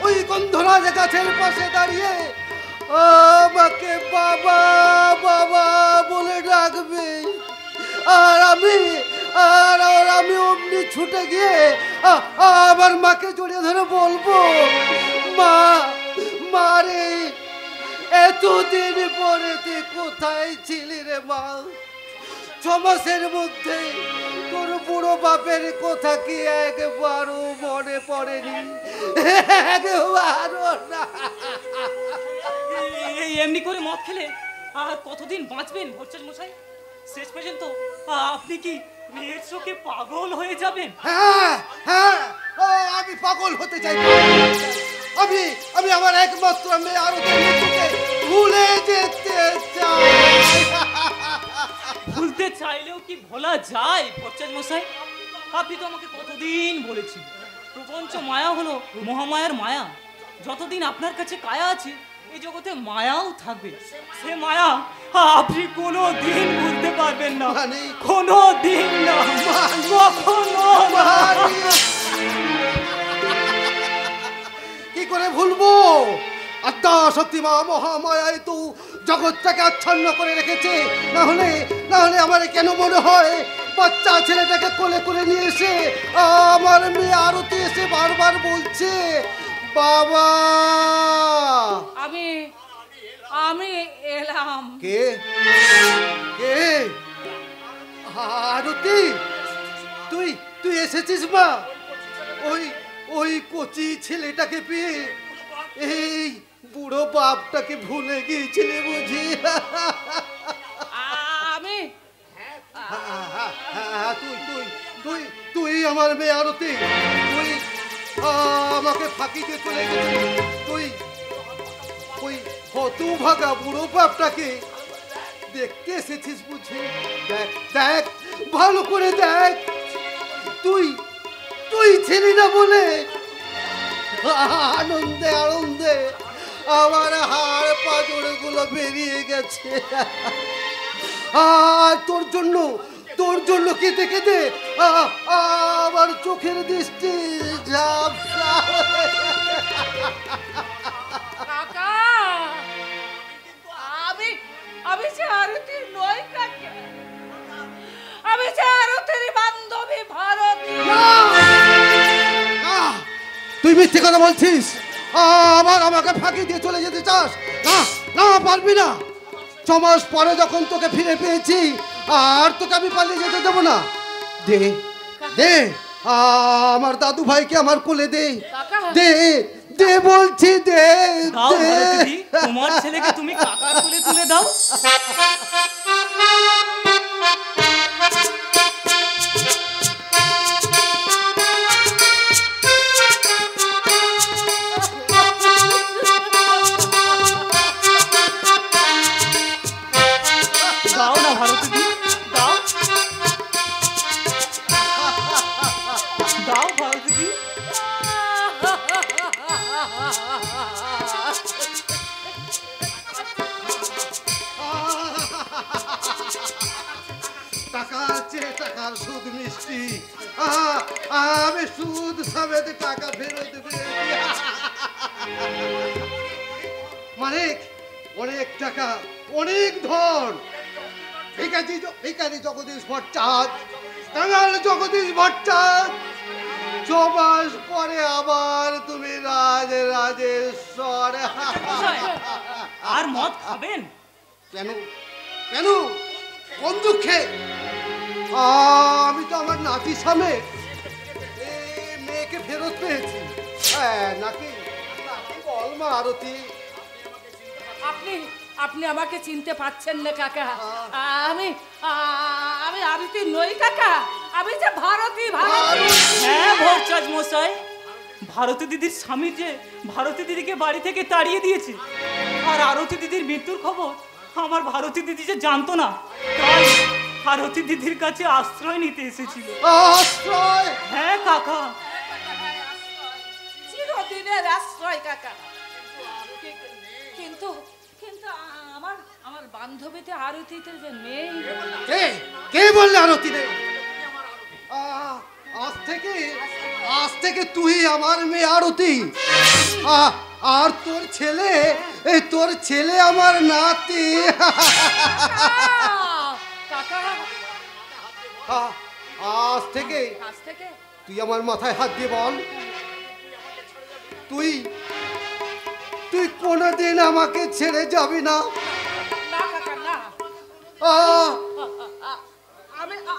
ওই গন্ধরাজ গাছের পাশে দাঁড়িয়ে আমাকে বাবা বাবা বলে ডাকবে, আর আমি অমনি ছুটে গিয়ে আমার মাকে জড়িয়ে ধরে বলবো, মা মারে এতদিন পরে তুই কোথায় ছিলি রে মা? 6 মাসের মধ্যে তোর বুড়ো বাপের কথা কি একবারও মনে পড়েনি? একবারও না। এমনি করে মদ খেলে আর কতদিন বাঁচবেন ভট্টাচার্য মশাই? শেষ পর্যন্ত আপনি কি মেয়ের চোখে পাগল হয়ে যাবেন? হ্যাঁ হ্যাঁ, আমি পাগল হতে চাই। আমি আমার একমাত্র মেয়ে আরতির মৃত্যুকে ভুলে যেতে চাই। ভুলতে চাইলেও কি ভোলা যায় ভট্টাচার্য মশাই? আপনি তো আমাকে কতদিন বলেছেন প্রপঞ্চ মায়া হলো মহামায়ার মায়া, যতদিন আপনার কাছে কায়া আছে এই জগতে মায়াও থাকবে। সে মায়া আপনি কোনো দিন ভুলতে পারবেন না, কোনো দিন না, কখনো না। কি করে ভুলবো? আত্মা শক্তি মা মহামায়াই তো জগৎটাকে আচ্ছন্ন করে রেখেছে। না হলে আমার কেন মনে হয় বাচ্চা ছেলেটাকে কোলে করে নিয়ে এসে আমার মেয়ে আরতি এসে বারবার বলছে, বাবা। আমি এলাম। কে কে? আরতি, তুই এসেছিস মা? ওই কচি ছেলেটাকে পেয়ে এই বুড়ো বাপটাকে ভুলে গিয়েছিলে বুঝি? আমি তুই আমার মেয়ে আরতি, তুই আমাকে ফাঁকি দিয়ে চলে গেছিলি। তুই ওই হতভাগা বুড়ো বাপটাকে দেখতে এসেছিস বুঝি? দেখ দেখ, ভালো করে দেখ, তুই ছিলি না বলে আনন্দে আনন্দে আমার হাড় পাঁজর গুলো বেরিয়ে গেছে। আর তোর জন্য কেঁদে কেঁদে আমার চোখের দৃষ্টি ঝাপসা। কাকা, আমি যে আরতি নই কাকা, আমি যে আরতির বান্ধবী ভারতী। না, তুই মিথ্যে কথা বলছিস। আবার আমাকে ফাঁকি দিয়ে চলে যেতে চাস? না না, পারবি না। 6 মাস পরে যখন তোকে ফিরে পেয়েছি, আর তোকে আমি পালিয়ে যেতে দেবো না। দে দে, আমার দাদু ভাইকে আমার কোলে দে। দে দে বলছি, দে দাও দে। ভারতীদি, তোমার ছেলেকে তুমি কাকার কোলে তুলে দাও। দাও না ভারতীদি, দাও দাও ভারতীদি। টাকা আছে, টাকার সুদ মিষ্টি। আমি সুদ সমেত টাকা ফেরত দেবে। মানিক, অনেক টাকা, অনেক ধন। ভিখারি জগদীশ ভট্টাচার্য, কাঙাল জগদীশ ভট্টাচার্য। 6 মাস পরে আবার তুমি রাজেশ্বর। আর মদ খাবেন? কেন কেন, কোন দুঃখে? আমি তো আমার নাতি সমেত মেয়েকে ফেরত পেয়েছি। নাকি বল মা আরতি। আপনি আপনি আমাকে চিনতে পারছেন না কাকা? আমি আমি আরতি নই কাকা, আমি যে ভারতী। ভারতী। হ্যাঁ ভট্টাচার্য মশাই, ভারতী দিদির স্বামী যে ভারতী দিদিকে বাড়ি থেকে তাড়িয়ে দিয়েছে, আর আরতি দিদির মৃত্যুর খবর আমার ভারতী দিদি যে জানতো না, তাই ভারতী দিদির কাছে আশ্রয় নিতে এসেছিল। আশ্রয়? হ্যাঁ কাকা, চিরদিনের আশ্রয় কাকা। কিন্তু কিন্তু আমার আমার বান্ধবীতে আরতিতে যে নেই। কে কে বললে আরতি নেই? আজ থেকে তুই আমার মেয়ে আরতি, আর তোর ছেলে আমার নাতি। কাকা, আজ থেকে তুই আমার মাথায় হাত দিয়ে বল, তুই কোনোদিন আমাকে ছেড়ে যাবি না। না কাকা না,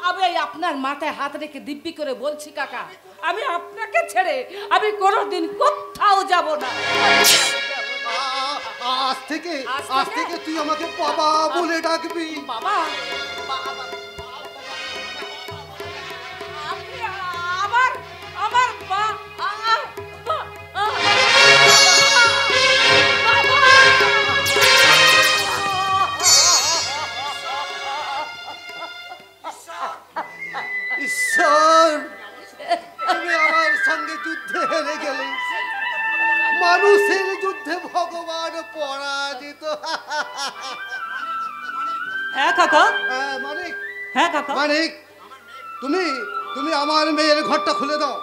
আমি আপনার মাথায় হাত রেখে দিব্যি করে বলছি কাকা, আমি আপনাকে ছেড়ে আমি কোনোদিন কোথাও যাব না। আজ থেকে তুই আমাকে বাবা বলে ডাকবি। বাবা? আপনি আমার ঈশ্বর, তুমি আমার সঙ্গে যুদ্ধে হেরে গেলে। মানুষের যুদ্ধে ভগবান পরাজিত। হ্যাঁ কাকা, মানিক, হ্যাঁ কাকা, মানিক, তুমি আমার মেয়ের ঘরটা খুলে দাও।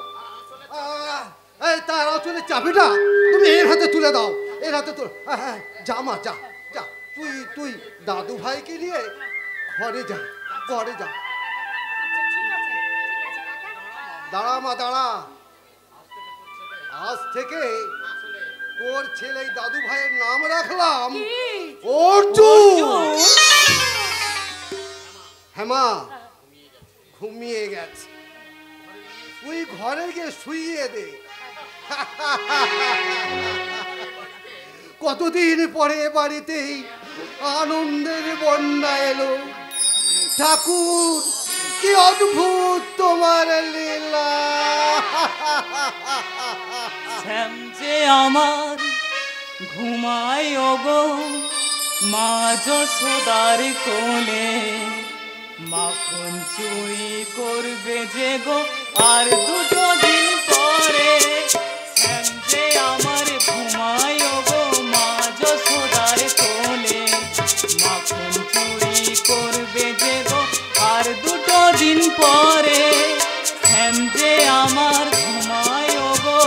এই তার অচলের চাবিটা তুমি এর হাতে তুলে দাও, এর হাতে তুলে। যা মা, যা যা, তুই দাদু ভাইকে নিয়ে ঘরে যা। দাঁড়া মা, দাঁড়া। আজ থেকে তোর ছেলে দাদু ভাইয়ের নাম রাখলাম অর্জুন। হ্যাঁ মা, ঘুমিয়ে গেছে, তুই ঘরে গিয়ে শুইয়ে দে। কতদিন পরে বাড়িতেই আনন্দের বন্যা এলো। ঠাকুর, কি অদ্ভুত তোমার লীলা। শ্যাম যে আমার ঘুমায় গো মা যশোদার কোলে, মাখন চুরি করবে যে গো আর 2 দিন পরে। শ্যাম যে আমার ঘুমায় গো মা যশোদার কোলে, মাখন চুরি করবে যে গো আর 2 দিন পরে। শ্যাম যে আমার ঘুমায় গো।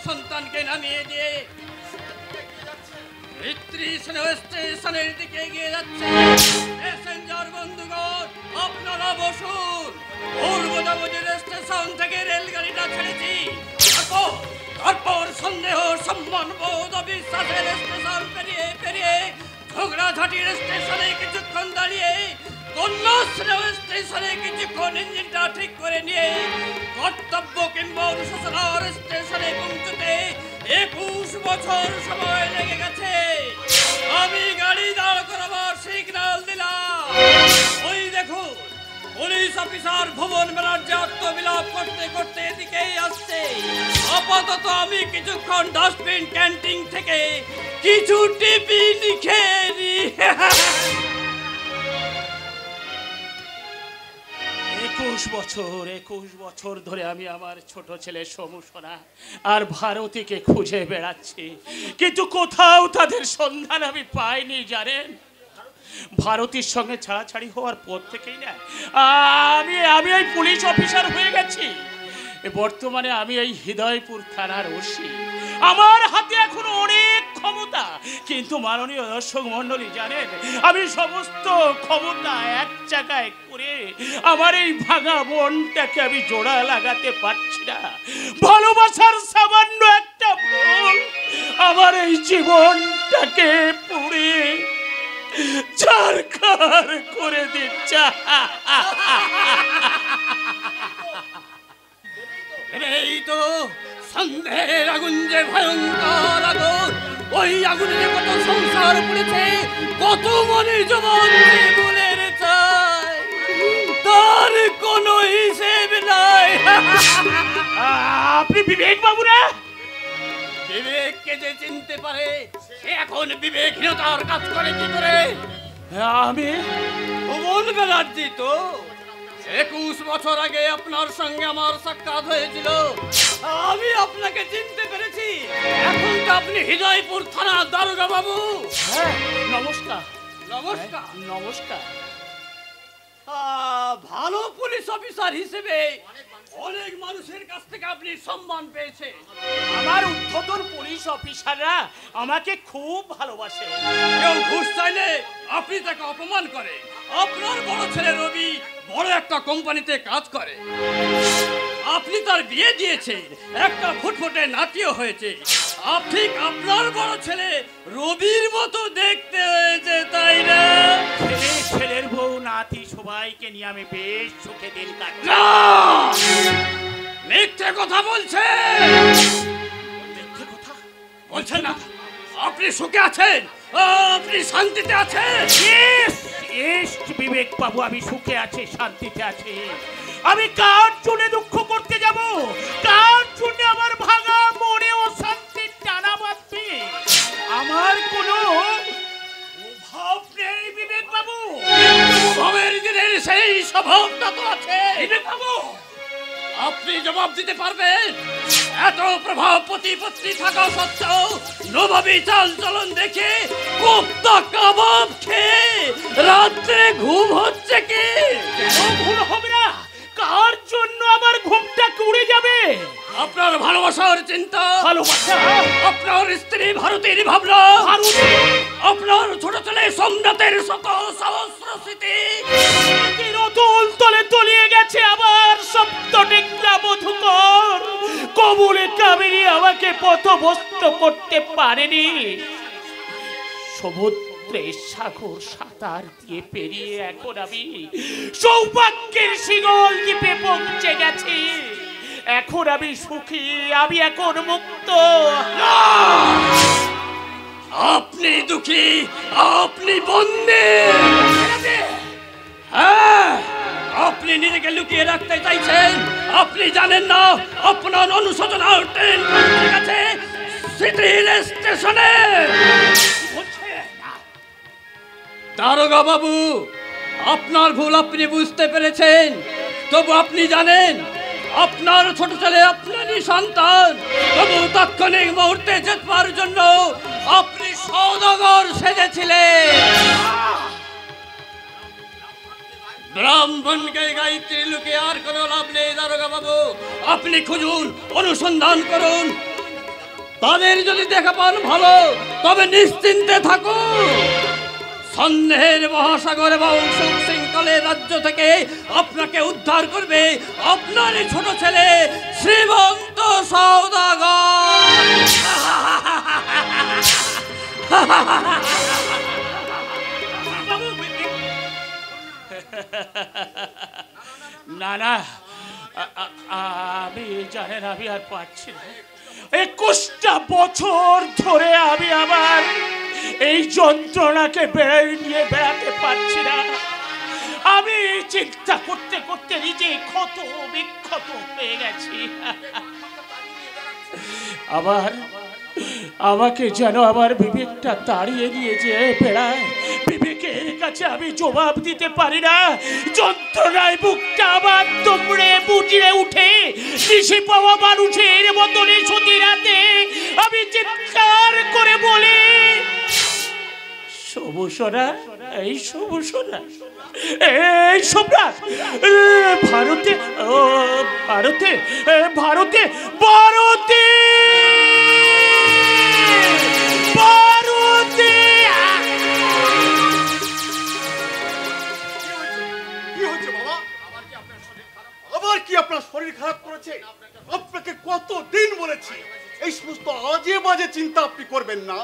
সন্তানকে নামিয়ে দিয়ে স্টেশনের দিকে এগিয়ে যাচ্ছে। প্যাসেঞ্জার বন্ধুগণ, আপনারা বসুন। পূর্বদাবজের স্টেশন থেকে রেলগাড়িটা ছেড়েছি। তারপর সন্দেহ, সম্মান বোধ, অবিশ্বাসের স্টেশন পেরিয়ে ঝগড়াঝাটির স্টেশনে কিছুক্ষণ দাঁড়িয়ে, কন্যাশ্রয় স্টেশনে কিছুক্ষণ ইঞ্জিনটা ঠিক করে নিয়ে কর্তব্য কিংবা অনুশোচনার স্টেশনে পৌঁছতে 21 বছর সময় লেগে গেছে। আমি গাড়ি দাঁড় করাবার সিগন্যাল দিলাম। ওই দেখুন, পুলিশ অফিসার ভুবন ব্যানার্জি আত্মবিলাপ করতে করতে এদিকেই আসছে। আপাতত আমি কিছুক্ষণ ডাস্টবিন ক্যান্টিন থেকে কিছু টিফিন খেয়ে নি। 21 বছর ধরে আমি আমার ছোট ছেলে সমুসোনা আর ভারতীকে খুঁজে বেড়াচ্ছি, কিন্তু কোথাও তাদের সন্ধান আমি পাইনি। জানেন, ভারতীর সঙ্গে ছাড়াছাড়ি হওয়ার পর থেকেই না আমি এই পুলিশ অফিসার হয়ে গেছি। বর্তমানে আমি এই হৃদয়পুর থানার ওসি। আমার হাতে এখন অনেক ক্ষমতা, কিন্তু মাননীয় দর্শক মণ্ডলী জানেন, আমি সমস্ত ক্ষমতা এক জায়গায় করে আমার এই ভাঙা মনটাকে আমি জোড়া লাগাতে পারছি না। ভালোবাসার সামান্য একটা ভুল আমার এই জীবনটাকে পুড়িয়ে ছারখার করে দিচ্ছে। এই তো সন্দেহের আগুন, যে ভয়ঙ্কর আগুন, ওই আগুনে কত সংসার পড়েছে, কত মনে জবান বলের চাই, তার কোনো হিসেব নাই। আপনি বিবেক বাবু না? বিবেককে যে চিনতে পারে সে এখন বিবেকহীনতার কাজ করে কি করে? আমি ভুবন ব্যানার্জি তো 21 বছর আগে আপনার সঙ্গে আমার সাক্ষাৎ হয়েছিল। আমি আপনাকে চিনতে পেরেছি। এখন তো আপনি হৃদয়পুর থানার দারোগা বাবু। নমস্কার। নমস্কার। নমস্কার। ভালো পুলিশ অফিসার হিসেবে অনেক মানুষের কাছ থেকে আপনি সম্মান পেয়েছেন। আমার উদ্ধতন পুলিশ অফিসাররা আমাকে খুব ভালোবাসে। কেউ ঘুষ চাইলে আপনি তাকে অপমান করে। আপনার বড় ছেলে রবি বড় একটা কোম্পানিতে কাজ করে, আপনি তার বিয়ে দিয়েছেন, একটা ফুটফুটে নাতিও হয়েছে। আপনি আপনার বড় ছেলে রবির মতো দেখতে হয়েছে, তাই না? ছেলের বউ নাতি সবাইকে নিয়ে আমি বেশ সুখে দিন কাটাই। না, মিথ্যে কথা বলছেন। মিথ্যে কথা বলছেন না? আপনি সুখে আছেন, আপনি শান্তিতে আছেন। বিবেক বাবু, আমি সুখে আছি, শান্তিতে আছি। আমি কার জন্য দুঃখ করতে যাব? কার জন্য আমার ভাঙা মনে অশান্তির টানা বাঁধবে? আমার কোনো অভাব নেই বিবেক বাবু। অভাবের দিনের সেই স্বভাবটা তো আছে। বিবেক বাবু, আপনি জবাব দিতে পারবেন? এত প্রভাব প্রতিপত্তি থাকা সত্ত্বেও নবাবী চাল চলন দেখে কোপ্তা কাবাব খেয়ে রাত্রে ঘুম হচ্ছে কি? ভুল হবে না। কার জন্য আমার ঘুমটা উড়ে যাবে? আপনার ভালোবাসার চিন্তা, ভালোবাসা, আপনার স্ত্রী ভারতীর ভাবনা, আপনার ছোট ছেলে সোমনাথের শত সহস্র স্মৃতি অতল তলে তলিয়ে গেছে। আবার সপ্তটিকা মধুকর কবুলে কামিনী আমাকে পথভ্রষ্ট করতে পারেনি। সমুদ্রের সাগর সাঁতার দিয়ে পেরিয়ে এখন আমি সৌভাগ্যের শিগল দ্বীপে পৌঁছে গেছি। এখন আমি সুখী, আমি এখন মুক্ত। আপনি দুঃখী, আপনি বন্দী। হ্যাঁ, আপনি নিজেকে লুকিয়ে রাখতে চাইছেন। আপনি জানেন না আপনার অনুশোচনার ট্রেন পৌঁছে গেছে সিটির স্টেশনে। দারোগা বাবু, আপনার ভুল আপনি বুঝতে পেরেছেন। তবু আপনি জানেন আপনার ছোট ছেলে আপনারই সন্তান। তবু তাৎক্ষণিক মুহূর্তে জেতবার জন্য আপনি সওদাগর সেজেছিলেন। ব্রাহ্মণকে গায়ত্রী লুকে আর কোনো লাভ নেই দারোগা বাবু। আপনি খুঁজুন, অনুসন্ধান করুন, তাদের যদি দেখা পান ভালো, তবে নিশ্চিন্তে থাকুন। সন্দেহের মহাসাগর এবং সুশৃঙ্খলের রাজ্য থেকে আপনাকে উদ্ধার করবে আপনার ছোট ছেলে শ্রীমন্ত সওদাগর। না না, আমি জানেন আমি আর পাচ্ছি না। 21টা বছর ধরে আমি আবার এই যন্ত্রণাকে নিয়ে বেড়াতে পারছি না। আমি চিন্তা করতে করতে নিজে ক্ষত বিক্ষত হয়ে গেছি। আবার আমাকে যেন আমার বিবেকটা তাড়িয়ে নিয়ে যে বেড়ায়। বিবেকের কাছে আমি জবাব দিতে পারি না। যন্ত্রণায় বুকটা আবার তোমড়ে বুঝিয়ে উঠে দিশে পাওয়া মানুষের মতনে সতী রাতে আমি চিৎকার করে বলি, সবুসরা, এই সবুসরা, এই সম্রাট, ভারতে, ভারতে, ভারতে, ভারতে, ভারতে। কি হচ্ছে বাবা? আবার কি আপনার শরীর খারাপ করেছে? আপনাকে কতদিন বলেছি এই সমস্ত আজে বাজে চিন্তা আপনি করবেন না।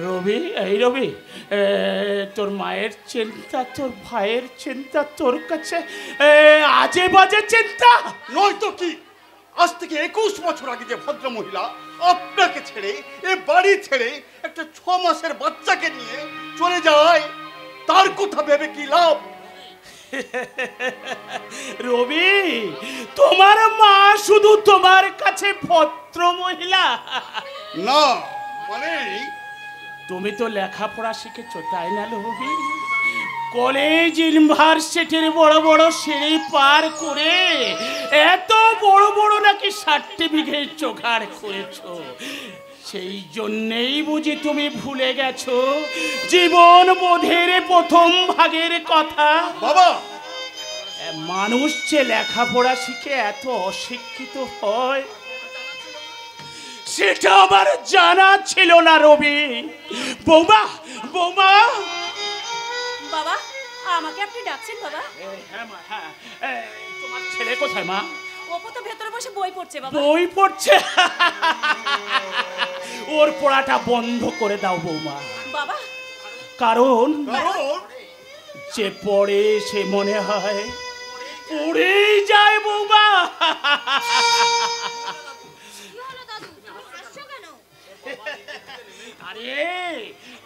রবি, এই রবি, তোর মায়ের চিন্তা, তোর ভাইয়ের চিন্তা তোর কাছে আজে বাজে চিন্তা নয় তো কি? আজ থেকে 21 বছর আগে যে ভদ্র মহিলা আপনাকে ছেড়ে, এ বাড়ি ছেড়ে একটা 6 মাসের বাচ্চাকে নিয়ে চলে যায়, তার কথা ভেবে কি লাভ? রবি, তোমার মা শুধু তোমার কাছে ভদ্র মহিলা না, মানে তুমি তো লেখাপড়া শিখেছো, তাই না রবি? কলেজ ইউনিভার্সিটির বড় বড় সিঁড়ি পার করে এত বড় বড় নাকি সার্টিফিকেট জোগাড় করেছো। সেই জন্যেই বুঝি তুমি ভুলে গেছো জীবন বোধের প্রথম ভাগের কথা। বাবা, মানুষ যে লেখাপড়া শিখে এত অশিক্ষিত হয় সেটা আমার জানা ছিল না রবি। বৌমা, বৌমা। বাবা, আমাকে আপনি ডাকছেন বাবা? হ্যাঁ মা, হ্যাঁ। তোমার ছেলে কোথায় মা? ওপো তো ভেতরে বসে বই পড়ছে বাবা। বই পড়ছে? ওর পড়াটা বন্ধ করে দাও বৌমা। বাবা, কারণ কারণ যে পড়ে সে মনে হয় পড়েই যায় বৌমা। কি হলো দাদু, তুমি হাসছো কেন? আরে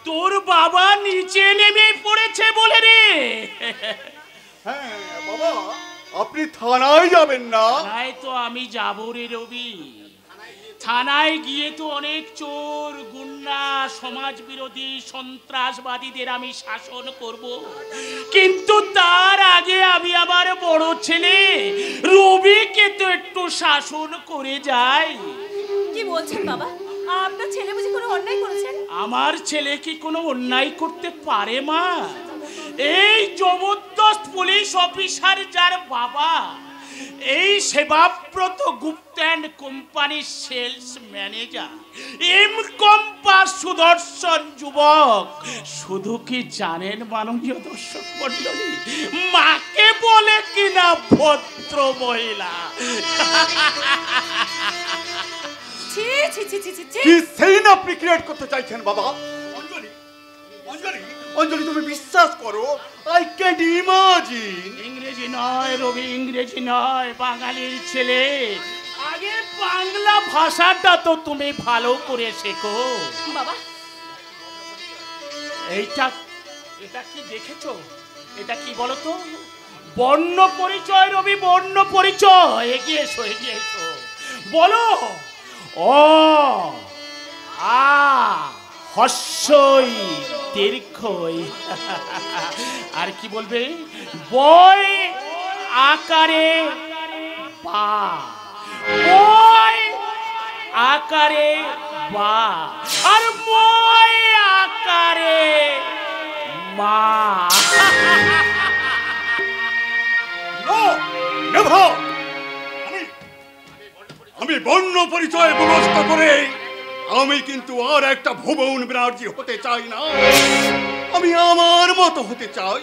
তোর বাবা নিচে নেমে পড়েছে বলে রে। হ্যাঁ বাবা, আপনি থানায় যাবেন না? তাই তো আমি যাবো রে রবি। থানায় গিয়ে তো অনেক চোর, গুন্ডা, সমাজ বিরোধী, সন্ত্রাসবাদীদের আমি শাসন করব, কিন্তু তার আগে আমি আমার বড় ছেলে রবিকে তো একটু শাসন করে যাই। কি বলছেন বাবা? আপনার ছেলে বুঝি কোনো অন্যায় করেছেন? আমার ছেলে কি কোনো অন্যায় করতে পারে মা? এই জবরদস্ত পুলিশ অফিসার যার বাবা এই সেবাব্রত গুপ্তা অ্যান্ড কোম্পানির সেলস ম্যানেজার এম.কম পাস সুদর্শন যুবক শুধু কি জানেন মাননীয় দর্শক মণ্ডলী, মাকে বলে কিনা ভদ্র মহিলা। ছি ছি ছি ছি ছি ছি। কি সিন আপনি ক্রিয়েট করতে চাইছেন বাবা? অঞ্জলি, অঞ্জলি, অঞ্জলি, তুমি বিশ্বাস করো, আই ক্যান ইমাজিন। ইংরেজি নয় রবি, ইংরেজি নয়, বাঙালির ছেলে। আগে বাংলা ভাষাটা তো তুমি ভালো করে শেখো। বাবা, এটা কি দেখেছো? এটা কি বলো তো? বর্ণ পরিচয় রবি, বর্ণ পরিচয়। এগিয়ে এসো, এগিয়ে এসো, বলো। ও আ হস্যই দীর্ঘই। আর কি বলবে? বই আকারে পা, বই আকারে বা, আর মই আকারে মা। No, never. আমি বর্ণ পরিচয় ব্যবস্থা করে আমি কিন্তু আর একটা ভুবন ব্যানার্জি হতে চাই না। আমি আমার মতো হতে চাই।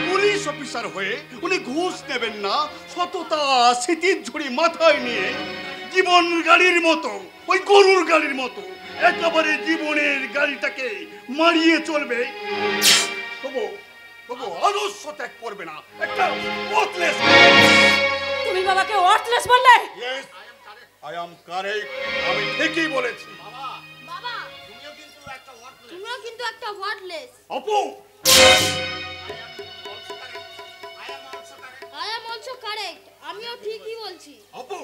পুলিশ অফিসার হয়ে উনি ঘুষ নেবেন না, সততা স্মৃতির ঝুড়ি মাথায় নিয়ে জীবন গাড়ির মতো, ওই গরুর গাড়ির মতো একেবারে জীবনের গাড়িটাকে মারিয়ে চলবে। তবু তবু আদর্শ ত্যাগ করবে না, একটা worthless। তুমি বাবাকে ওয়ার্থলেস বললে? Yes, I am correct. আমি ঠিকই বলেছি। বাবা তুমিও কিন্তু একটা wordless. Apu, I am also correct. আমিও ঠিকই বলছি। অপু,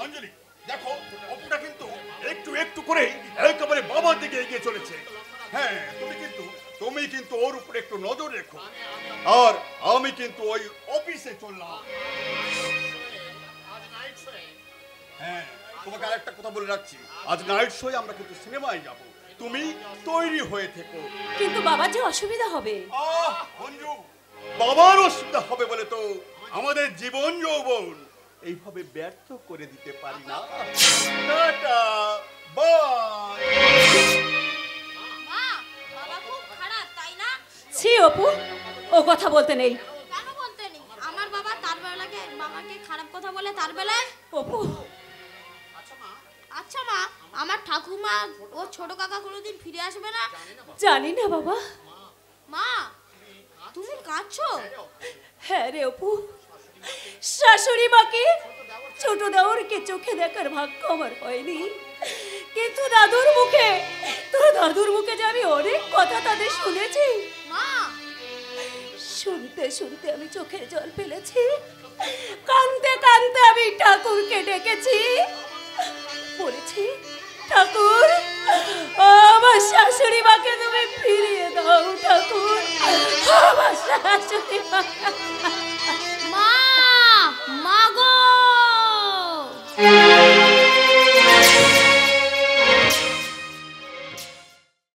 অঞ্জলি দেখো, অপুটা কিন্তু একটু একটু করে একেবারে বাবার দিকে এগিয়ে চলেছে। হ্যাঁ, তুমি কিন্তু ওর উপরে একটু নজর রেখো। আর আমি কিন্তু ওই অফিসে চললাম। হ্যাঁ, তোমাকে আরেকটা কথা বলে রাখছি, আজ নাইট শোয়ে আমরা কিন্তু সিনেমায় যাব। তুমি তৈরি হয়ে থেকো। কিন্তু বাবার যে অসুবিধা হবে। মঞ্জু, বাবার অসুবিধা হবে বলে তো আমাদের জীবন যৌবন এইভাবে ব্যর্থ করে দিতে পারি না। Tata, bye. মা, বাবা খুব খারাপ তাই না? ছি অপু, ও কথা বলতে নেই। কেন বলতে নেই? আমার বাবা তার বেলাকে বাবাকে খারাপ কথা বলে তার বেলায়। অপু, আচ্ছা মা, আমার ঠাকুমা ও ছোট কাকা কোনোদিন ফিরে আসবে না? জানি না বাবা। মা, তুমি কাঁদছো? হ্যাঁ রে অপু, শাশুড়ি মাকে ছোট দেওরকে চোখে দেখার ভাগ্য আমার হয়নি, কিন্তু দাদুর মুখে, তোর দাদুর মুখে যে আমি অনেক কথা তাদের শুনেছি। মা, শুনতে শুনতে আমি চোখের জল ফেলেছি, কাঁদতে কাঁদতে আমি ঠাকুরকে ডেকেছি, বলেছি ঠাকুর